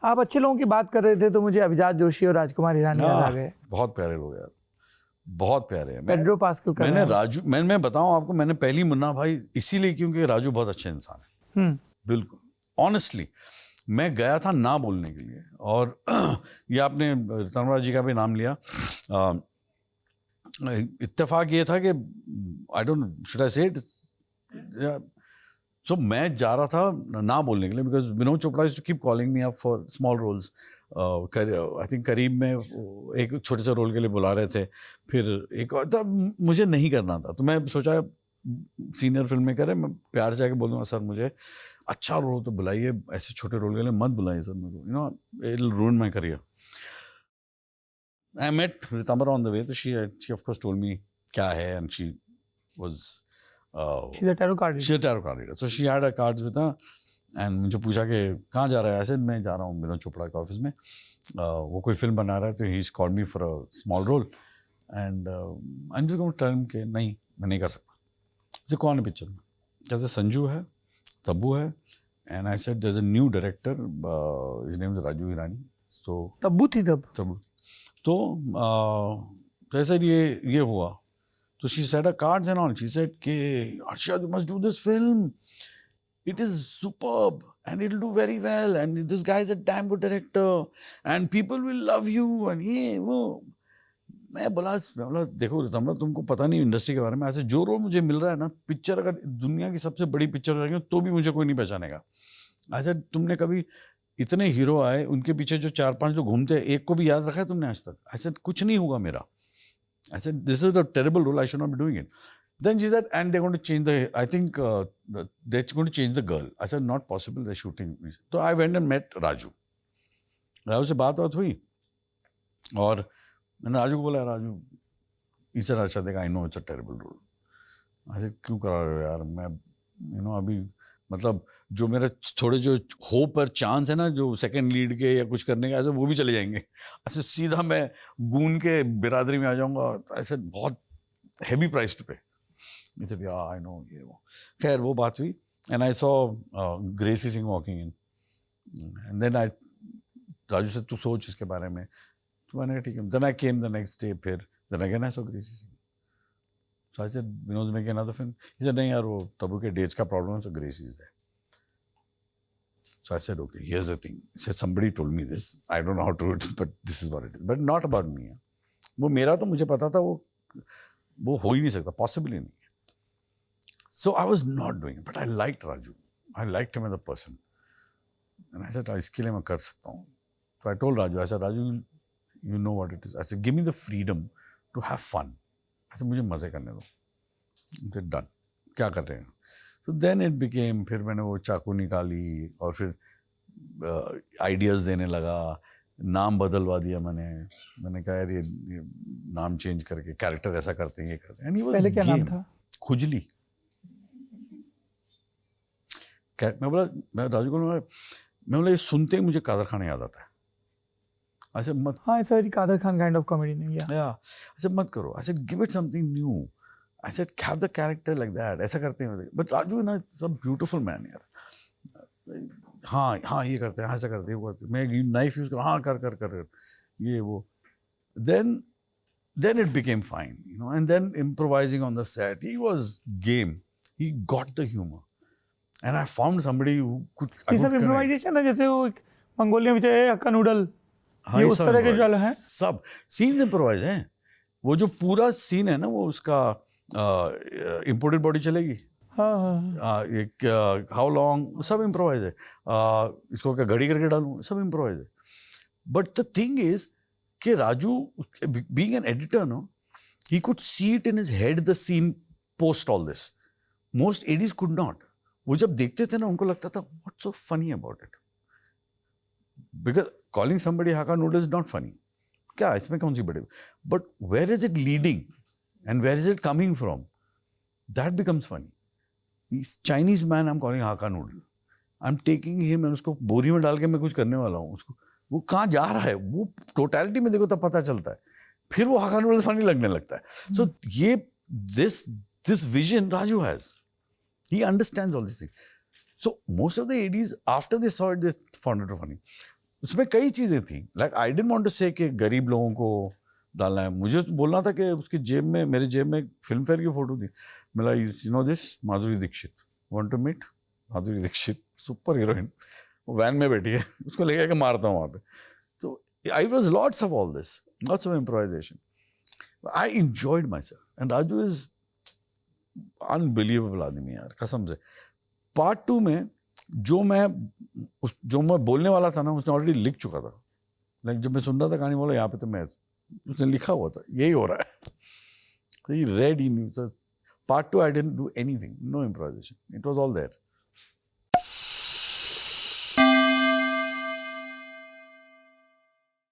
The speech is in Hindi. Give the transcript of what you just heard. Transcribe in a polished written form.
आप अच्छे लोगों की बात कर रहे थे तो मुझे अभिजात जोशी और राजकुमार हिरानी याद आ गए। बहुत प्यारे लोग यार, बहुत प्यारे हैं। पेड्रो पास्कल का मैंने राजू, मैं बताऊं आपको, मैंने पहली मुन्ना भाई इसीलिए क्योंकि राजू बहुत अच्छे इंसान है। बिल्कुल ऑनेस्टली मैं गया था ना बोलने के लिए। और ये आपने तनवार जी का भी नाम लिया, इत्तेफाक ये था कि आई डोंट शुड आई से इट, सो मैं जा रहा था ना बोलने के लिए because Vinod Chopra used to keep calling me up for small roles. I think करीब में एक छोटे से रोल के लिए बुला रहे थे, फिर एक और था, मुझे नहीं करना था। तो मैं सोचा सीनियर फिल्म मेकर है, मैं प्यार से जाके बोलूँगा सर मुझे अच्छा रोल तो बुलाइए, ऐसे छोटे रोल के लिए मत बुलाइए सर मेरे को, you know it will रूइन my career. I met Ritamara on the way, so she of course told me क्या है, and she was she's a tarot card reader. She's a tarot card reader. So she had her cards with her and मुझे पूछा कि कहाँ जा रहा है, ऐसे मैं जा रहा हूँ विनोद चोपड़ा के ऑफिस में, वो कोई फिल्म बना रहा है, तो he's called me for a small role and I'm just going to tell him कि नहीं मैं नहीं कर सकता। जैसे कौन है पिक्चर में, जैसे संजू है, तब्बू है, and I said there's a new director, his name is Raju Hirani. So Tabu थी तब तो जैसे ये हुआ, तो she said a cards and all, she said कि Arshad you must do this film, it is superb and it will do very well and this guy is a damn good director and people will love you and ये वो। मैं बोला देखो रितम्बा, तुमको पता नहीं इंडस्ट्री के बारे में, ऐसे जो रोल मुझे मिल रहा है ना, पिक्चर अगर दुनिया की सबसे बड़ी पिक्चर रहेगी तो भी मुझे कोई नहीं पहचानेगा। ऐसे तुमने कभी इतने हीरो आए, उनके पीछे जो 4-5 लोग घूमते हैं, एक को भी याद रखा है तुमने आज तक? ऐसे कुछ नहीं होगा मेरा। ऐसे this is a terrible role, I should not be doing it. Then she said and they going to change the, I think they going to change the girl. I said not possible, they shooting. तो I went and met Raju. Raju से बात हुई और मैंने राजू को बोला, राजू इस अच्छा देखा, I know it's a terrible role. ऐसे क्यों करा रहे हो यार, मैं यू नो अभी मतलब जो मेरा थोड़े जो होप और चांस है ना, जो सेकंड लीड के या कुछ करने के, ऐसे वो भी चले जाएंगे। ऐसे सीधा मैं गून के बिरादरी में आ जाऊंगा, ऐसे बहुत हैवी प्राइस टू पे। जैसे भी आई नो ये वो, खैर वो बात हुई and I saw Gracy Singh walking in and then I, Raju से तू सोच इसके बारे में, तो मैंने ठीक है। Then I came the next day, फिर then again I saw Gracy Singh. So I said, Vinod's making another film. He said, नहीं यार वो तब्बू के dates का problem है, so Gracie is there. So I said, okay, here's the thing. He said, somebody told me this. I don't know how to do it, but this is what it is. But not about me. वो मेरा तो मुझे पता था वो हो ही नहीं सकता, possibly नहीं है. So I was not doing it, but I liked Raju. I liked him as a person. And I said, इसके लिए मैं कर सकता हूँ. So I told Raju, I said, Raju, you know what it is. I said, give me the freedom to have fun. ऐसे मुझे मज़े करने दो। डन, क्या कर रहे हैं? तो देन इट बिकेम, फिर मैंने वो चाकू निकाली और फिर आइडियाज़ देने लगा, नाम बदलवा दिया मैंने कहा यार ये नाम चेंज करके कैरेक्टर ऐसा करते हैं, ये करते हैं। पहले क्या नाम था? खुजली। मैं राजू को मैं बोला ये सुनते ही मुझे कादर खान याद आता है। ऐसे मत, हाँ ऐसा Kader Khan kind of comedy नहीं है। ऐसे मत करो, ऐसे गिव इट समथिंग न्यू, ऐसे have the character like that, ऐसा करते हैं। बट राजू ना इट्स अ ब्यूटीफुल मैन यार। हाँ ये करते हैं, ऐसा करते हैं, वो करते हैं, मैं नाइफ यूज कर, हाँ कर ये वो। then it became fine, you know, and then improvising on the set, he was game, he got the humor and I found somebody who could, ये सब improvisation है, जैसे वो मंगोलिया में हक्का नूडल, ये उस तरह के जो है सब सीन्स इम्प्रोवाइज हैं। वो जो पूरा सीन है ना, वो उसका इम्पोर्टेड बॉडी चलेगी, एक हाउ लॉन्ग, सब इम्प्रोवाइज है। इसको क्या घड़ी करके डालूं, सब इम्प्रोवाइज है। बट द थिंग इज कि Raju being an editor, no, he could see it in his head the scene post all this. Most ADs could not. वो जब देखते थे ना, उनको लगता था what's so funny about it, because calling somebody Hakka noodle is not funny. क्या इसमें कौन सी बड़ी, but where is it leading and where is it coming from? That becomes funny. This Chinese man I'm calling Hakka noodle. I'm taking him and उसको बोरी में डाल के मैं कुछ करने वाला हूँ। उसको वो कहाँ जा रहा है, वो टोटलिटी में देखो तब पता चलता है, फिर वो Hakka noodle funny लगने लगता है। So ये this vision Raju has. He understands all these things. So most of the ADs after they saw it, they found it funny. उसमें कई चीज़ें थी, like I didn't want to say कि गरीब लोगों को डालना है, मुझे बोलना था कि उसकी जेब में, मेरे जेब में फिल्म फेयर की फ़ोटो थी, मिला you know this Madhuri Dixit, want to meet Madhuri Dixit, super heroine, वो वैन में बैठी है, उसको लेके आके मारता हूँ वहाँ पे। तो I was lots of all this, lots of improvisation, I enjoyed my self, and Raju is unbelievable आदमी यार, कसम से। पार्ट 2 में जो मैं बोलने वाला था ना, उसने ऑलरेडी लिख चुका था, लाइक जब मैं सुन रहा था कहानी, बोला यहाँ पे तो मैं, उसने लिखा हुआ था यही हो रहा है, so he read, he knew. So part 2 I didn't do anything, no improvisation, it was all there.